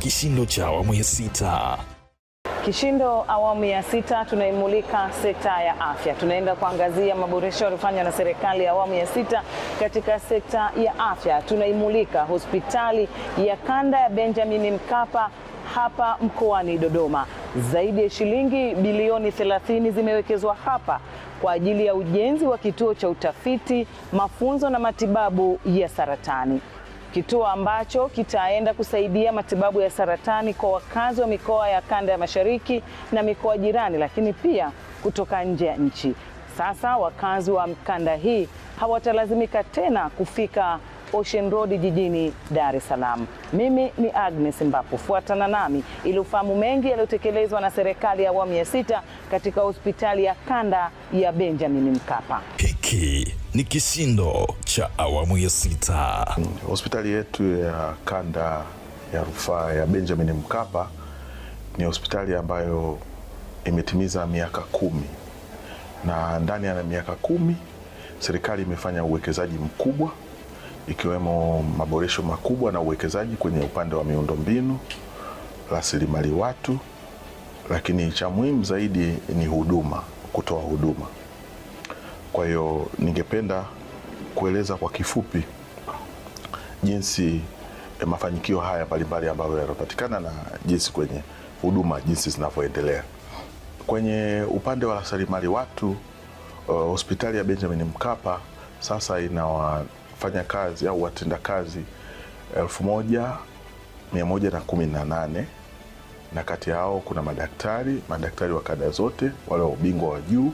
kishindo cha awamu ya 6. Kishindo awamu ya 6 tunaimulika sekta ya afya. Tunaenda kuangazia maboresho yaliyofanywa na serikali ya awamu ya 6 katika sekta ya afya. Tunaimulika hospitali ya kanda ya Benjamin Mkapa hapa mkoani Dodoma. Zaidi ya shilingi bilioni 30 zimewekezwa hapa kwa ajili ya ujenzi wa kituo cha utafiti, mafunzo na matibabu ya saratani. Kituo ambacho kitaenda kusaidia matibabu ya saratani kwa wakazi wa mikoa ya kanda ya Mashariki na mikoa jirani, lakini pia kutoka nje ya nchi. Sasa wakazi wa kanda hii hawatalazimika tena kufika Ocean Road jijini Dar es Salaam. Mimi ni Agnes Mbapo. Fuatana nami ili ufahamu mengi yaliyotekelezwa na serikali ya awamu ya 6 katika hospitali ya kanda ya Benjamin Mkapa. Hiki ni kishindo cha awamu ya 6. Hospitali yetu ya kanda ya rufaa ya Benjamin Mkapa ni hospitali ambayo imetimiza miaka 10, na ndani ya miaka 10 serikali imefanya uwekezaji mkubwa, ikiwemo maboresho makubwa na uwekezaji kwenye upande wa miundombinu, rasilimali watu, lakini cha muhimu zaidi ni huduma, kutoa huduma. Kwa hiyo ningependa kueleza kwa kifupi jinsi mafanikio haya mbalimbali ambayo yanapatikana na jinsi kwenye huduma jinsi zinavyoendelea. Kwenye upande wa rasilimali watu, hospitali ya Benjamin Mkapa sasa ina wafanya kazi au watenda kazi 1118, na kati yao kuna madaktari wa kada zote, wale wa ubingwa wa juu,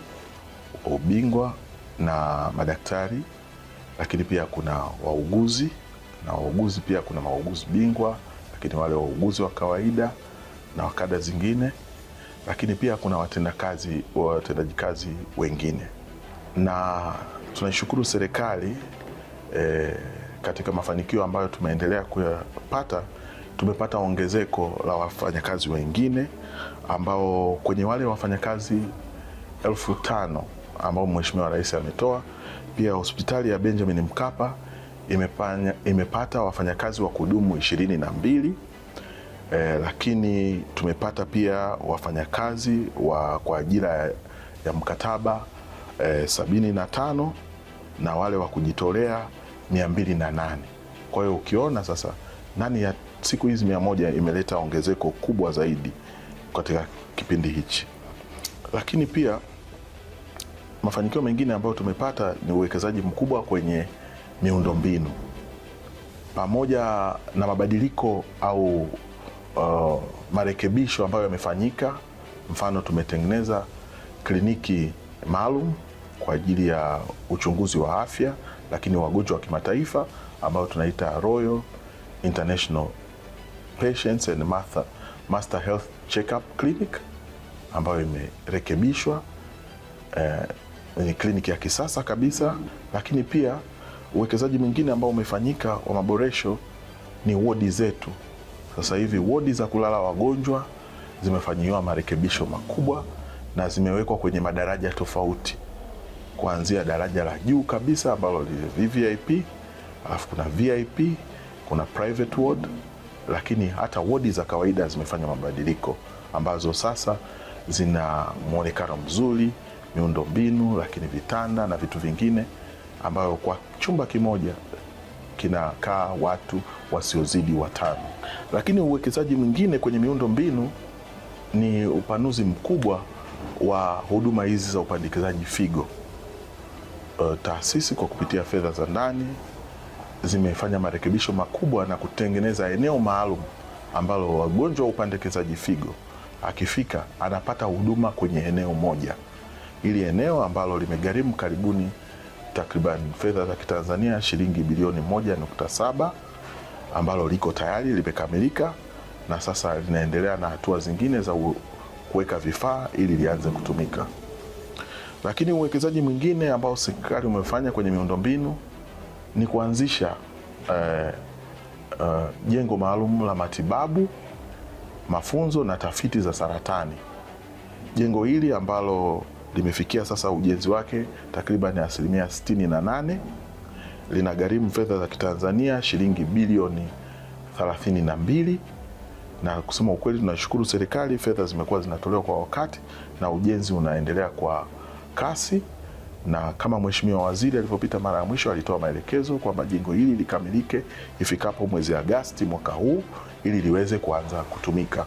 ubingwa na madaktari, lakini pia kuna wauguzi, na wauguzi pia kuna wauguzi bingwa, lakini wale wauguzi wa kawaida na wakada zingine, lakini pia kuna watendaji kazi wengine. Na tunaishukuru serikali katika mafanikio ambayo tumeendelea kuyapata. Tumepata ongezeko la wafanyakazi wengine ambao kwenye wale wafanyakazi 5,000 ambao Mheshimiwa Rais ametoa, pia hospitali ya Benjamin Mkapa imepata wafanyakazi wa kudumu 22, lakini tumepata pia wafanyakazi kwa ajira ya mkataba 75 na wale wa kujitolea 208. Kwa hiyo ukiona sasa ndani ya siku hizi 100 imeleta ongezeko kubwa zaidi katika kipindi hichi. Lakini pia mafanikio mengine ambayo tumepata ni uwekezaji mkubwa kwenye miundombinu pamoja na mabadiliko au marekebisho ambayo yamefanyika. Mfano, tumetengeneza kliniki maalum kwa ajili ya uchunguzi wa afya, lakini wagonjwa wa kimataifa ambao tunaita Royal International Patients and Master Health Checkup Clinic, ambayo imerekebishwa, ni kliniki ya kisasa kabisa. Lakini pia uwekezaji mwingine ambao umefanyika wa maboresho ni wodi zetu. Sasa hivi wodi za kulala wagonjwa zimefanyiwa marekebisho makubwa na zimewekwa kwenye madaraja tofauti, kuanzia daraja la juu kabisa ambalo ni VVIP, alafu kuna VIP, kuna private ward, lakini hata wodi za kawaida zimefanya mabadiliko ambazo sasa zina muonekano mzuri, miundombinu, lakini vitanda na vitu vingine, ambayo kwa chumba kimoja kinakaa watu wasiozidi 5. Lakini uwekezaji mwingine kwenye miundombinu ni upanuzi mkubwa wa huduma hizi za upandikizaji figo. Taasisi kwa kupitia fedha za ndani zimefanya marekebisho makubwa na kutengeneza eneo maalum ambalo wagonjwa wa upandikizaji figo akifika anapata huduma kwenye eneo moja. Ili eneo ambalo limegharimu karibuni takriban fedha za Kitanzania shilingi bilioni 1.7, ambalo liko tayari limekamilika na sasa linaendelea na hatua zingine za kuweka vifaa ili lianze kutumika. Lakini uwekezaji mwingine ambao serikali umefanya kwenye miundombinu ni kuanzisha jengo maalum la matibabu, mafunzo na tafiti za saratani. Jengo hili ambalo limefikia sasa ujenzi wake takriban 68%, linagharimu fedha za Kitanzania shilingi bilioni 32, na kusema ukweli tunashukuru serikali, fedha zimekuwa zinatolewa kwa wakati na ujenzi unaendelea kwa kasi, na kama Mheshimiwa Waziri alipopita mara ya mwisho alitoa maelekezo kwamba jengo hili likamilike ifikapo mwezi Agosti mwaka huu ili liweze kuanza kutumika.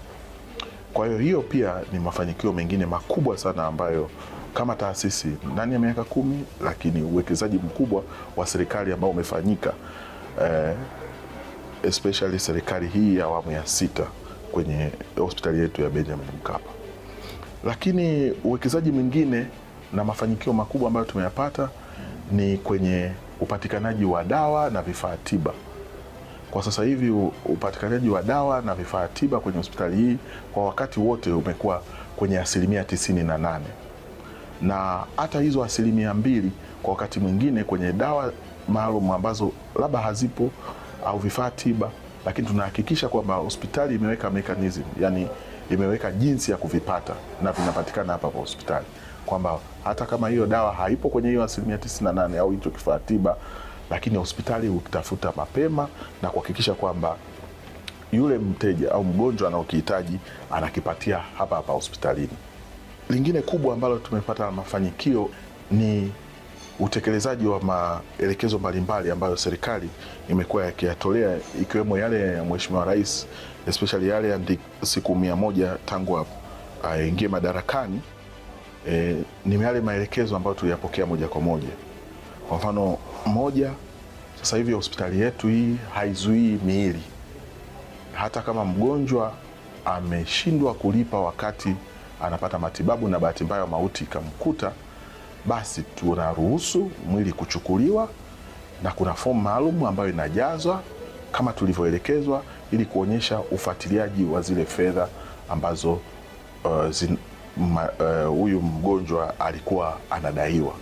Kwa hiyo pia ni mafanikio mengine makubwa sana ambayo kama taasisi ndani ya miaka 10, lakini uwekezaji mkubwa wa serikali ambao umefanyika especially serikali hii ya awamu ya 6 kwenye hospitali yetu ya Benjamin Mkapa. Lakini uwekezaji mwingine na mafanikio makubwa ambayo tumeyapata ni kwenye upatikanaji wa dawa na vifaa tiba. Kwa sasa hivi upatikanaji wa dawa na vifaa tiba kwenye hospitali hii kwa wakati wote umekuwa kwenye 98%. Na hata hizo 2% kwa wakati mwingine kwenye dawa maalum ambazo labda hazipo au vifaa tiba, lakini tunahakikisha kwamba hospitali imeweka mechanism, yani imeweka jinsi ya kuvipata na vinapatikana hapa kwa hospitali, kwamba hata kama hiyo dawa haipo kwenye hiyo 98% au hicho kifaa tiba, lakini hospitali ukitafuta mapema na kuhakikisha kwamba yule mteja au mgonjwa anaokihitaji anakipatia hapa hapa hospitalini. Lingine kubwa ambalo tumepata mafanikio ni utekelezaji wa maelekezo mbalimbali ambayo serikali imekuwa yakiyatolea, ikiwemo yale ya Mheshimiwa Rais, especially yale ya siku 100 tangu aingie madarakani. Ni yale maelekezo ambayo tuliyapokea moja kwa moja. Kwa mfano moja, sasa hivi hospitali yetu hii haizuii miili. Hata kama mgonjwa ameshindwa kulipa wakati anapata matibabu na bahati mbaya mauti ikamkuta, basi tunaruhusu mwili kuchukuliwa na kuna fomu maalum ambayo inajazwa kama tulivyoelekezwa ili kuonyesha ufuatiliaji wa zile fedha ambazo huyu mgonjwa alikuwa anadaiwa.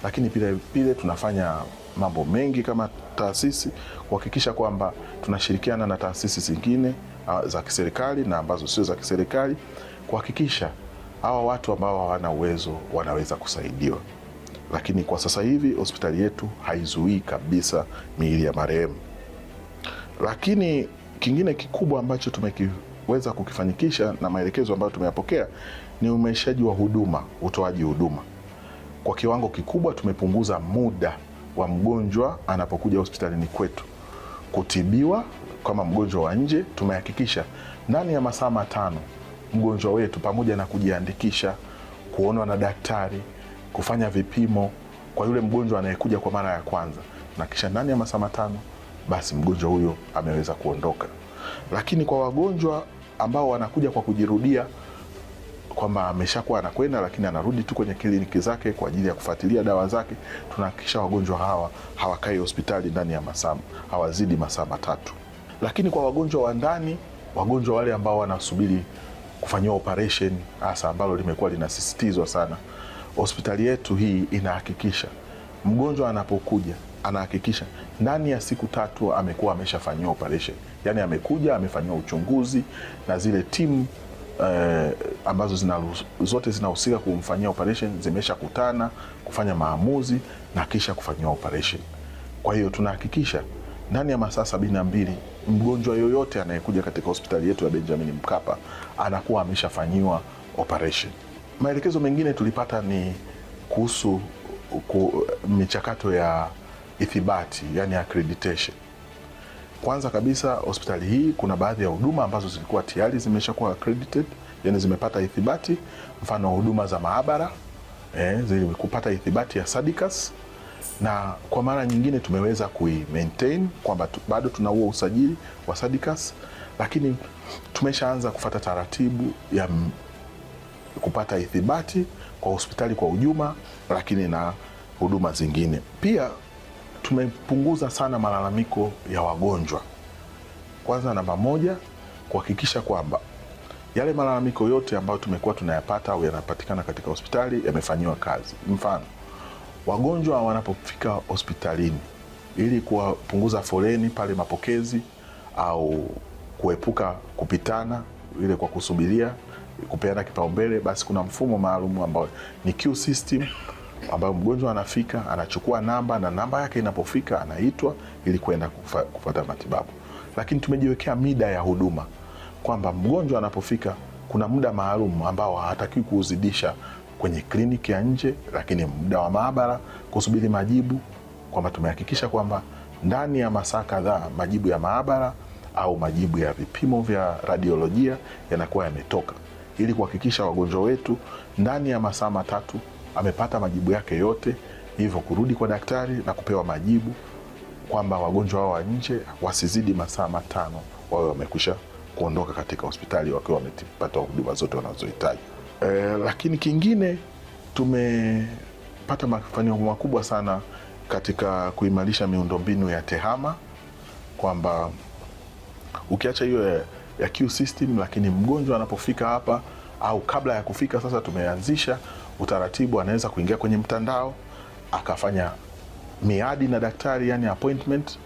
Lakini pile tunafanya mambo mengi kama taasisi kuhakikisha kwamba tunashirikiana na taasisi zingine za kiserikali na ambazo sio za kiserikali kuhakikisha hawa watu ambao hawana uwezo wanaweza kusaidiwa. Lakini kwa sasa hivi hospitali yetu haizuii kabisa miili ya marehemu. Lakini kingine kikubwa ambacho tumekiweza kukifanikisha na maelekezo ambayo tumeyapokea ni uimarishaji wa huduma, utoaji huduma. Kwa kiwango kikubwa tumepunguza muda wa mgonjwa anapokuja hospitalini kwetu kutibiwa kama mgonjwa wa nje. Tumehakikisha ndani ya masaa 5 mgonjwa wetu pamoja na kujiandikisha, kuonwa na daktari, kufanya vipimo kwa yule mgonjwa anayekuja kwa mara ya kwanza, na kisha ndani ya masaa 5 basi mgonjwa huyo ameweza kuondoka. Lakini kwa wagonjwa ambao wanakuja kwa kujirudia, kwamba ameshakuwa anakwenda lakini anarudi tu kwenye kliniki zake kwa ajili ya kufuatilia dawa zake, tunahakikisha wagonjwa hawa hawakai hospitali ndani ya masaa, hawazidi masaa 3. Lakini kwa wagonjwa wa ndani, wagonjwa wale ambao wanasubiri kufanyiwa operation, hasa ambalo limekuwa linasisitizwa sana, hospitali yetu hii inahakikisha mgonjwa anapokuja anahakikisha ndani ya siku 3 amekuwa ameshafanyiwa operation. Yani amekuja amefanyiwa uchunguzi na zile timu ambazo zote zinahusika kumfanyia operation zimeshakutana kufanya maamuzi na kisha kufanyiwa operation. Kwa hiyo tunahakikisha ndani ya masaa 72 mgonjwa yoyote anayekuja katika hospitali yetu ya Benjamin Mkapa anakuwa ameshafanyiwa operation. Maelekezo mengine tulipata ni kuhusu michakato ya ithibati, yani accreditation. Kwanza kabisa hospitali hii kuna baadhi ya huduma ambazo zilikuwa tayari zimeshakuwa accredited, yani zimepata ithibati. Mfano huduma za maabara zilikupata ithibati ya SADCAS, na kwa mara nyingine tumeweza maintain kwamba bado tuna huo usajili wa SADCAS, lakini tumeshaanza kufuata taratibu ya kupata ithibati kwa hospitali kwa ujumla, lakini na huduma zingine. Pia tumepunguza sana malalamiko ya wagonjwa. Kwanza namba 1, kuhakikisha kwamba yale malalamiko yote ambayo tumekuwa tunayapata au yanapatikana katika hospitali yamefanyiwa kazi. Mfano, wagonjwa wanapofika hospitalini, ili kupunguza foleni pale mapokezi au kuepuka kupitana ile kwa kusubiria kupeana kipaumbele, basi kuna mfumo maalum ambao ni queue system, ambayo mgonjwa anafika anachukua namba na namba yake inapofika anaitwa ili kwenda kupata matibabu. Lakini tumejiwekea mida ya huduma kwamba mgonjwa anapofika kuna muda maalum ambao hatakiwi kuuzidisha kwenye kliniki ya nje, lakini muda wa maabara kusubiri majibu, kwamba tumehakikisha kwamba ndani ya masaa kadhaa majibu ya maabara au majibu ya vipimo vya radiolojia yanakuwa yametoka, ili kuhakikisha wagonjwa wetu ndani ya masaa matatu amepata majibu yake yote, hivyo kurudi kwa daktari na kupewa majibu, kwamba wagonjwa wao wa nje wasizidi masaa matano wawe wamekwisha kuondoka katika hospitali wakiwa wamepata huduma zote wanazohitaji. Lakini kingine, tumepata mafanikio makubwa sana katika kuimarisha miundombinu ya TEHAMA, kwamba ukiacha hiyo ya Q system, lakini mgonjwa anapofika hapa au kabla ya kufika, sasa tumeanzisha utaratibu, anaweza kuingia kwenye mtandao akafanya miadi na daktari, yani appointment,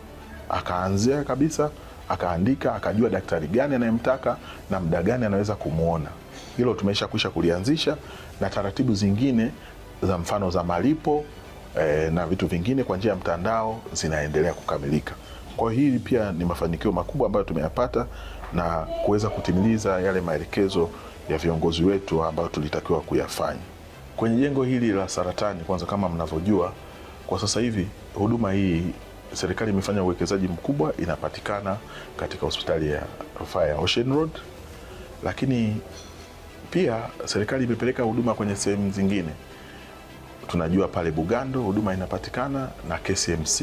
akaanzia kabisa, akaandika, akajua daktari gani anayemtaka na muda gani anaweza kumuona. Hilo tumeshakwisha kulianzisha, na taratibu zingine za mfano za malipo na vitu vingine kwa njia ya mtandao zinaendelea kukamilika. Kwa hiyo hili pia ni mafanikio makubwa ambayo tumeyapata na kuweza kutimiliza yale maelekezo ya viongozi wetu ambayo tulitakiwa kuyafanya. Kwenye jengo hili la saratani, kwanza kama mnavyojua, kwa sasa hivi huduma hii serikali imefanya uwekezaji mkubwa, inapatikana katika hospitali ya rufaa ya Ocean Road, lakini pia serikali imepeleka huduma kwenye sehemu zingine. Tunajua pale Bugando huduma inapatikana na KCMC,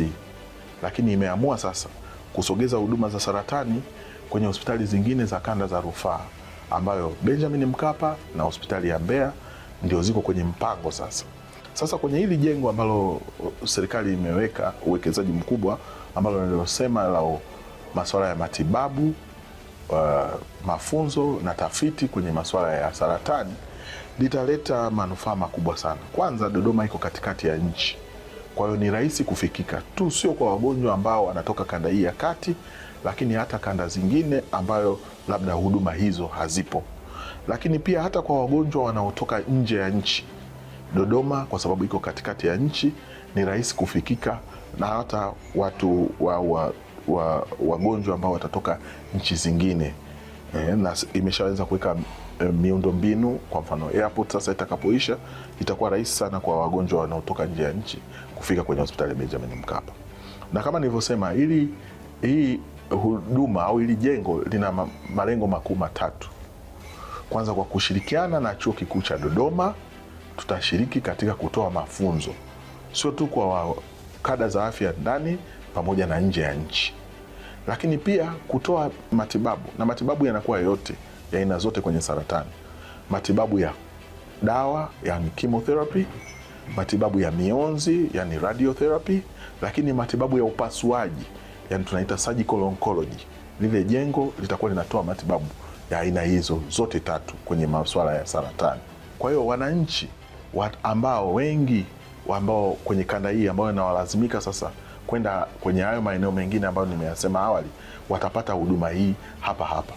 lakini imeamua sasa kusogeza huduma za saratani kwenye hospitali zingine za kanda za rufaa, ambayo Benjamin Mkapa na hospitali ya Mbeya ndio ziko kwenye mpango sasa. Sasa kwenye hili jengo ambalo serikali imeweka uwekezaji mkubwa, ambalo nilosema la masuala ya matibabu, mafunzo na tafiti kwenye masuala ya saratani, litaleta manufaa makubwa sana. Kwanza, Dodoma iko katikati ya nchi, kwa hiyo ni rahisi kufikika tu, sio kwa wagonjwa ambao wanatoka kanda hii ya kati, lakini hata kanda zingine ambayo labda huduma hizo hazipo. Lakini pia hata kwa wagonjwa wanaotoka nje ya nchi, Dodoma kwa sababu iko katikati ya nchi ni rahisi kufikika, na hata watu wagonjwa ambao watatoka nchi zingine. Na imeshaweza kuweka miundo mbinu, kwa mfano airport sasa itakapoisha, itakuwa rahisi sana kwa wagonjwa wanaotoka nje ya nchi kufika kwenye hospitali ya Benjamin Mkapa. Na kama nilivyosema, hii huduma au hili jengo lina malengo makuu matatu. Kwanza, kwa kushirikiana na Chuo Kikuu cha Dodoma, tutashiriki katika kutoa mafunzo sio tu kwa kada za afya ndani pamoja na nje ya nchi, lakini pia kutoa matibabu, na matibabu yanakuwa yote ya aina zote kwenye saratani: matibabu ya dawa, yani chemotherapy, matibabu ya mionzi, yani radiotherapy, lakini matibabu ya upasuaji, yani tunaita surgical oncology. Lile jengo litakuwa linatoa matibabu ya aina hizo zote tatu kwenye masuala ya saratani. Kwa hiyo wananchi ambao wengi ambao kwenye kanda hii ambao inawalazimika sasa kwenda kwenye hayo maeneo mengine ambayo nimeyasema awali, watapata huduma hii hapa hapa.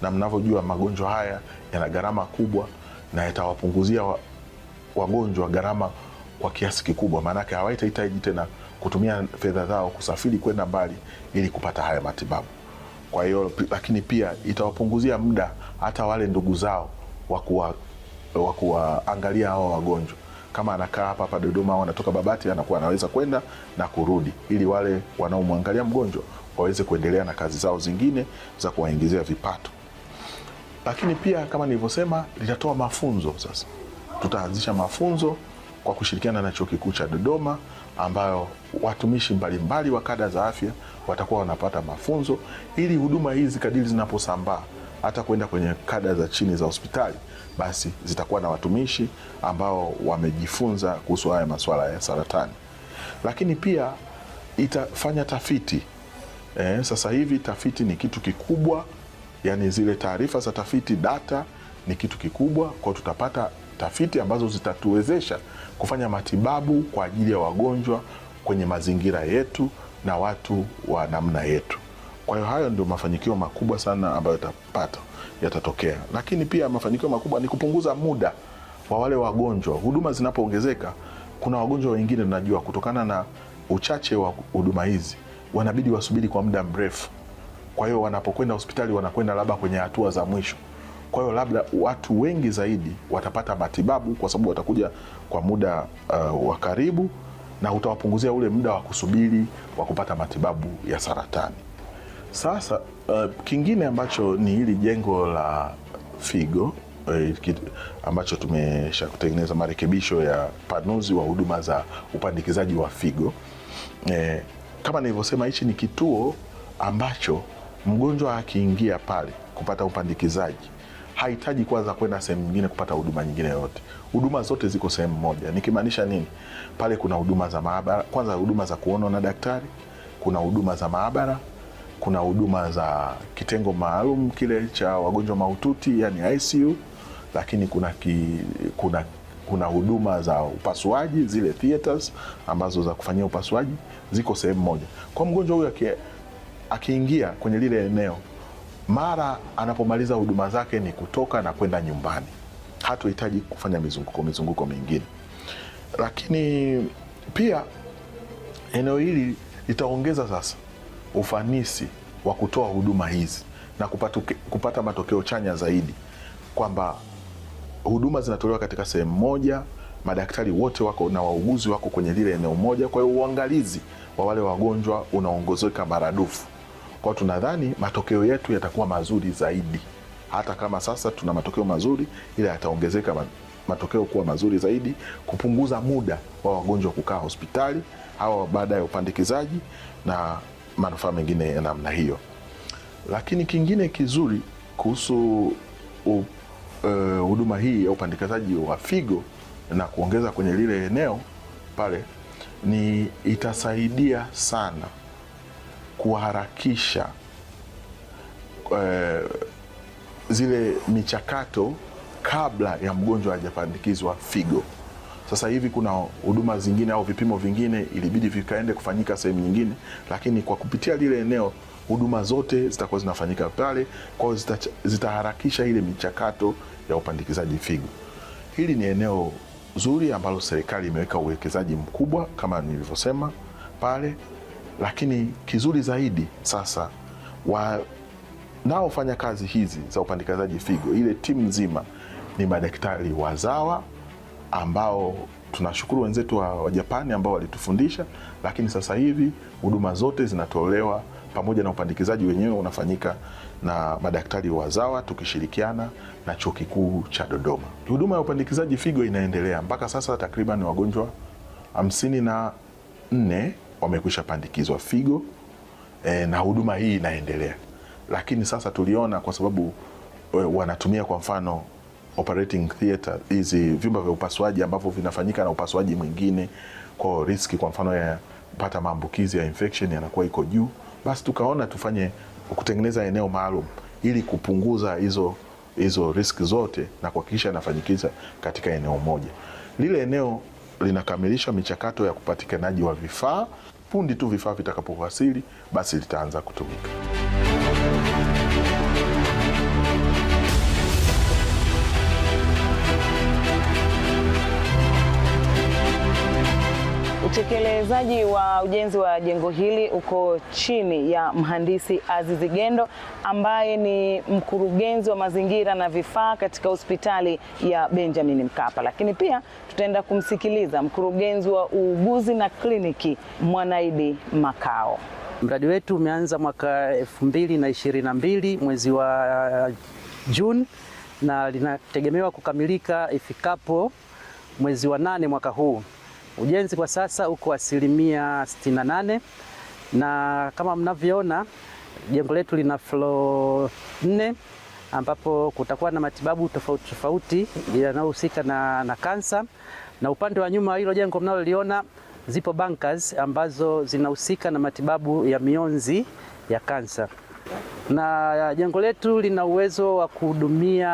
Na mnavyojua magonjwa haya yana gharama kubwa, na yatawapunguzia wagonjwa gharama kwa kiasi kikubwa, maanake hawatahitaji tena kutumia fedha zao kusafiri kwenda mbali ili kupata haya matibabu. Kwa hiyo, lakini pia itawapunguzia muda hata wale ndugu zao wa kuwaangalia hao wagonjwa. Kama anakaa hapa Dodoma au anatoka Babati, anakuwa anaweza kwenda na kurudi, ili wale wanaomwangalia mgonjwa waweze kuendelea na kazi zao zingine za kuwaingizia vipato. Lakini pia kama nilivyosema, litatoa mafunzo. Sasa tutaanzisha mafunzo kwa kushirikiana na Chuo Kikuu cha Dodoma, ambayo watumishi mbalimbali wa kada za afya watakuwa wanapata mafunzo, ili huduma hizi kadiri zinaposambaa hata kwenda kwenye kada za chini za hospitali, basi zitakuwa na watumishi ambao wamejifunza kuhusu haya masuala ya saratani. Lakini pia itafanya tafiti. Sasa hivi tafiti ni kitu kikubwa, yani zile taarifa za tafiti, data ni kitu kikubwa. Kwa tutapata tafiti ambazo zitatuwezesha kufanya matibabu kwa ajili ya wagonjwa kwenye mazingira yetu na watu wa namna yetu. Kwa hiyo hayo ndio mafanikio makubwa sana ambayo yatatokea. Lakini pia mafanikio makubwa ni kupunguza muda wa wale wagonjwa. Huduma zinapoongezeka, kuna wagonjwa wengine tunajua kutokana na uchache wa huduma hizi wanabidi wasubiri kwa muda mrefu Kwa hiyo wanapokwenda hospitali wanakwenda labda kwenye hatua za mwisho. Kwa hiyo labda watu wengi zaidi watapata matibabu kwa sababu watakuja kwa muda wa karibu, na utawapunguzia ule muda wa kusubiri wa kupata matibabu ya saratani. Sasa kingine ambacho ni hili jengo la figo ambacho tumesha kutengeneza marekebisho ya panuzi wa huduma za upandikizaji wa figo. Kama nilivyosema, hichi ni kituo ambacho mgonjwa akiingia pale kupata upandikizaji hahitaji kwanza kwenda sehemu nyingine kupata huduma nyingine yote. Huduma zote ziko sehemu moja. Nikimaanisha nini? Pale kuna huduma za maabara, kwanza huduma za kuonwa na daktari, kuna huduma za maabara, kuna huduma za kitengo maalum kile cha wagonjwa mahututi yani ICU, lakini kuna huduma za upasuaji, zile theaters ambazo za kufanyia upasuaji ziko sehemu moja. Kwa mgonjwa huyu akiingia kwenye lile eneo, mara anapomaliza huduma zake ni kutoka na kwenda nyumbani, hatuhitaji kufanya mizunguko mingine. Lakini pia eneo hili litaongeza sasa ufanisi wa kutoa huduma hizi na kupata matokeo chanya zaidi, kwamba huduma zinatolewa katika sehemu moja, madaktari wote wako na wauguzi wako kwenye lile eneo moja. Kwa hiyo uangalizi wa wale wagonjwa unaongezeka maradufu. Kwa tunadhani matokeo yetu yatakuwa mazuri zaidi. Hata kama sasa tuna matokeo mazuri, ila yataongezeka matokeo kuwa mazuri zaidi, kupunguza muda wa wagonjwa kukaa hospitali au baada ya upandikizaji na manufaa mengine ya namna hiyo. Lakini kingine kizuri kuhusu huduma hii ya upandikizaji wa figo na kuongeza kwenye lile eneo pale, ni itasaidia sana kuharakisha zile michakato kabla ya mgonjwa hajapandikizwa figo. Sasa hivi kuna huduma zingine au vipimo vingine ilibidi vikaende kufanyika sehemu nyingine, lakini kwa kupitia lile eneo huduma zote zitakuwa zinafanyika pale. Kwa hiyo zitaharakisha ile michakato ya upandikizaji figo. Hili ni eneo zuri ambalo serikali imeweka uwekezaji mkubwa kama nilivyosema pale, lakini kizuri zaidi sasa wanaofanya kazi hizi za upandikizaji figo, ile timu nzima ni madaktari wazawa ambao tunashukuru wenzetu wa Japani ambao walitufundisha, lakini sasa hivi huduma zote zinatolewa pamoja na upandikizaji wenyewe unafanyika na madaktari wazawa tukishirikiana na Chuo Kikuu cha Dodoma. Huduma ya upandikizaji figo inaendelea mpaka sasa, takriban wagonjwa 54 wamekwisha pandikizwa figo na huduma hii inaendelea. Lakini sasa tuliona kwa sababu wanatumia kwa mfano operating theater, hizi vyumba vya upasuaji ambavyo vinafanyika na upasuaji mwingine, kwa riski kwa mfano ya kupata maambukizi ya infection yanakuwa iko juu, basi tukaona kutengeneza eneo maalum ili kupunguza hizo risk zote na kuhakikisha inafanyikiza katika eneo moja. Lile eneo linakamilisha michakato ya kupatikanaji wa vifaa. Pundi tu vifaa vitakapowasili, basi litaanza kutumika. Utekelezaji wa ujenzi wa jengo hili uko chini ya mhandisi Azizi Gendo ambaye ni mkurugenzi wa mazingira na vifaa katika hospitali ya Benjamin Mkapa. Lakini pia tutaenda kumsikiliza mkurugenzi wa uuguzi na kliniki Mwanaidi Makao. Mradi wetu umeanza mwaka 2022 mwezi wa Juni na linategemewa kukamilika ifikapo mwezi wa 8 mwaka huu. Ujenzi kwa sasa uko 68%, na kama mnavyoona jengo letu lina floor 4 ambapo kutakuwa na matibabu tofauti tofauti yanayohusika na kansa, na upande wa nyuma hilo jengo mnaloliona zipo bunkers ambazo zinahusika na matibabu ya mionzi ya kansa. Na jengo letu lina uwezo wa kuhudumia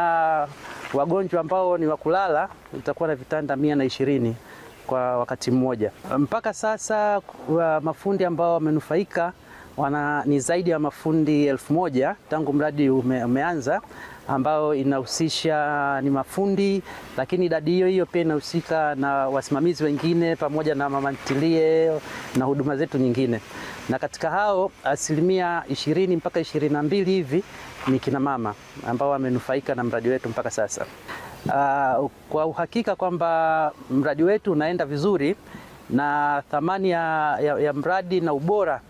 wagonjwa ambao ni wa kulala, itakuwa na vitanda 120 kwa wakati mmoja. Mpaka sasa mafundi ambao wamenufaika ni zaidi ya mafundi 1000 tangu mradi umeanza, ambao inahusisha ni mafundi, lakini idadi hiyo hiyo pia inahusika na wasimamizi wengine pamoja na mama ntilie na huduma zetu nyingine. Na katika hao 20% mpaka 22% hivi ni kina mama ambao wamenufaika na mradi wetu mpaka sasa. Kwa uhakika kwamba mradi wetu unaenda vizuri na thamani ya mradi na ubora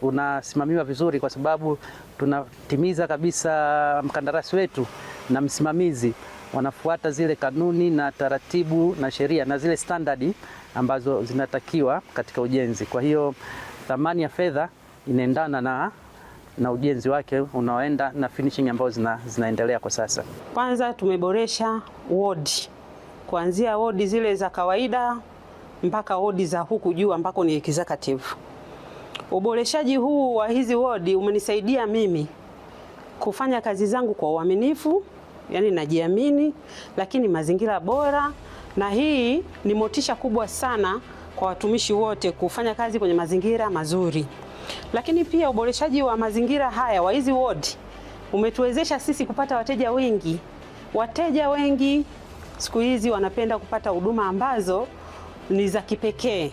unasimamiwa vizuri, kwa sababu tunatimiza kabisa mkandarasi wetu na msimamizi wanafuata zile kanuni na taratibu na sheria na zile standardi ambazo zinatakiwa katika ujenzi. Kwa hiyo thamani ya fedha inaendana na ujenzi wake unaoenda na finishing ambazo zinaendelea kwa sasa. Kwanza tumeboresha wodi, kuanzia wodi zile za kawaida mpaka wodi za huku juu ambako ni executive. Uboreshaji huu wa hizi wodi umenisaidia mimi kufanya kazi zangu kwa uaminifu, yani najiamini, lakini mazingira bora, na hii ni motisha kubwa sana kwa watumishi wote kufanya kazi kwenye mazingira mazuri. Lakini pia uboreshaji wa mazingira haya wa hizi wodi umetuwezesha sisi kupata wateja wengi. Wateja wengi siku hizi wanapenda kupata huduma ambazo ni za kipekee.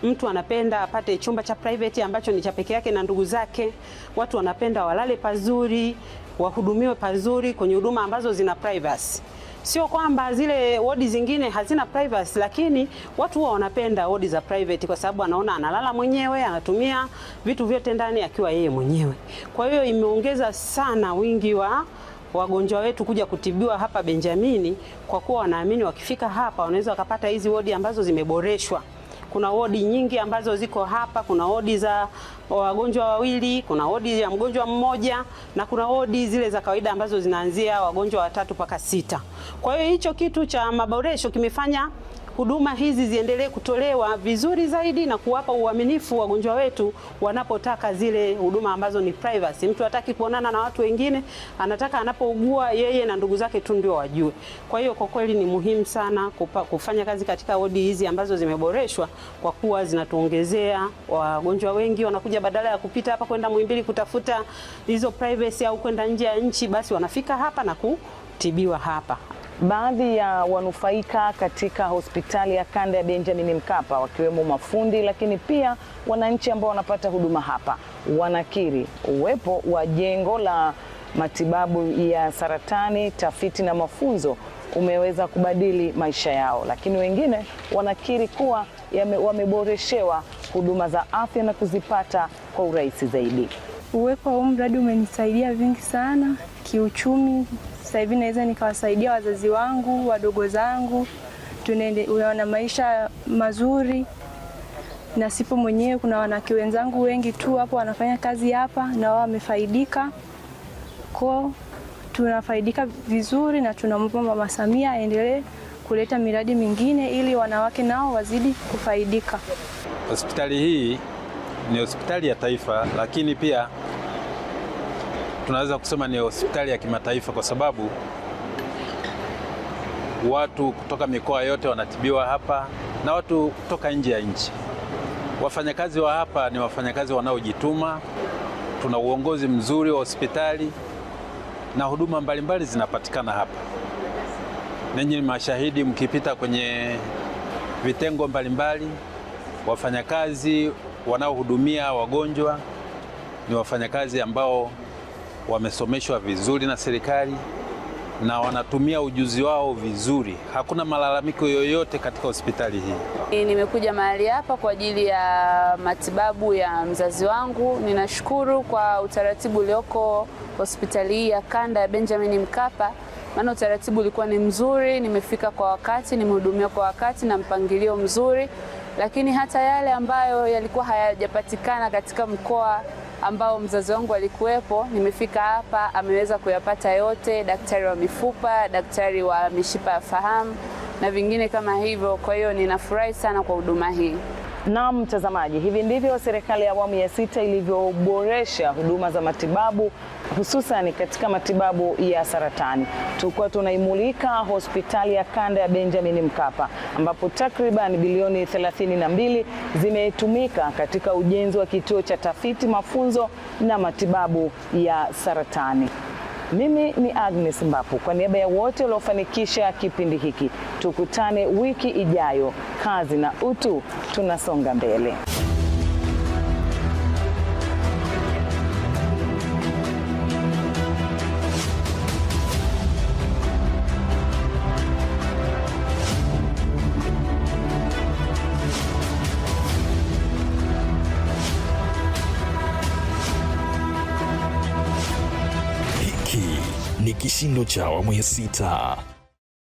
Mtu anapenda apate chumba cha private ambacho ni cha pekee yake na ndugu zake. Watu wanapenda walale pazuri, wahudumiwe pazuri kwenye huduma ambazo zina privacy. Sio kwamba zile wodi zingine hazina privacy, lakini watu huwa wanapenda wodi za private kwa sababu anaona analala mwenyewe, anatumia vitu vyote ndani akiwa yeye mwenyewe. Kwa hiyo imeongeza sana wingi wa wagonjwa wetu kuja kutibiwa hapa Benjamini, kwa kuwa wanaamini wakifika hapa wanaweza wakapata hizi wodi ambazo zimeboreshwa. Kuna wodi nyingi ambazo ziko hapa, kuna wodi za wagonjwa wawili, kuna wodi ya mgonjwa mmoja, na kuna wodi zile za kawaida ambazo zinaanzia wagonjwa 3 mpaka 6. Kwa hiyo hicho kitu cha maboresho kimefanya huduma hizi ziendelee kutolewa vizuri zaidi na kuwapa uaminifu wagonjwa wetu wanapotaka zile huduma ambazo ni privacy. Mtu hataki kuonana na watu wengine, anataka anapougua yeye na ndugu zake tu ndio wajue. Kwa hiyo kwa kweli ni muhimu sana kufanya kazi katika wodi hizi ambazo zimeboreshwa, kwa kuwa zinatuongezea wagonjwa wengi. Wanakuja badala ya kupita hapa kwenda Muhimbili kutafuta hizo privacy au kwenda nje ya nchi, basi wanafika hapa na kutibiwa hapa. Baadhi ya wanufaika katika hospitali ya kanda ya Benjamin Mkapa wakiwemo mafundi, lakini pia wananchi ambao wanapata huduma hapa, wanakiri uwepo wa jengo la matibabu ya saratani, tafiti na mafunzo umeweza kubadili maisha yao, lakini wengine wanakiri kuwa wameboreshewa huduma za afya na kuzipata kwa urahisi zaidi. Uwepo wa mradi umenisaidia vingi sana kiuchumi. Sasa hivi naweza nikawasaidia wazazi wangu, wadogo zangu, tunaona maisha mazuri. Na sipo mwenyewe, kuna wanawake wenzangu wengi tu hapo wanafanya kazi hapa na wao wamefaidika. Kwa tunafaidika vizuri na tunamwomba Mama Samia aendelee kuleta miradi mingine ili wanawake nao wazidi kufaidika. Hospitali hii ni hospitali ya taifa, lakini pia tunaweza kusema ni hospitali ya kimataifa kwa sababu watu kutoka mikoa yote wanatibiwa hapa na watu kutoka nje ya nchi. Wafanyakazi wa hapa ni wafanyakazi wanaojituma. Tuna uongozi mzuri wa hospitali na huduma mbalimbali zinapatikana hapa. Ninyi ni mashahidi mkipita kwenye vitengo mbalimbali. Wafanyakazi wanaohudumia wagonjwa ni wafanyakazi ambao wamesomeshwa vizuri na serikali na wanatumia ujuzi wao vizuri. Hakuna malalamiko yoyote katika hospitali hii. Nimekuja mahali hapa kwa ajili ya matibabu ya mzazi wangu. Ninashukuru kwa utaratibu ulioko hospitali hii ya kanda ya Benjamin Mkapa. Maana utaratibu ulikuwa ni mzuri, nimefika kwa wakati, nimehudumiwa kwa wakati na mpangilio mzuri. Lakini hata yale ambayo yalikuwa hayajapatikana katika mkoa ambao mzazi wangu alikuwepo, nimefika hapa ameweza kuyapata yote, daktari wa mifupa, daktari wa mishipa ya fahamu na vingine kama hivyo. Kwa hiyo ninafurahi sana kwa huduma hii. Na mtazamaji, hivi ndivyo serikali ya awamu ya 6 ilivyoboresha huduma za matibabu, hususan katika matibabu ya saratani. Tulikuwa tunaimulika hospitali ya kanda ya Benjamin Mkapa ambapo takriban bilioni 32 zimetumika katika ujenzi wa kituo cha tafiti, mafunzo na matibabu ya saratani. Mimi ni Agnes Mbapu, kwa niaba ya wote waliofanikisha kipindi hiki. Tukutane wiki ijayo. Kazi na utu, tunasonga mbele. Hiki ni kishindo cha awamu ya 6.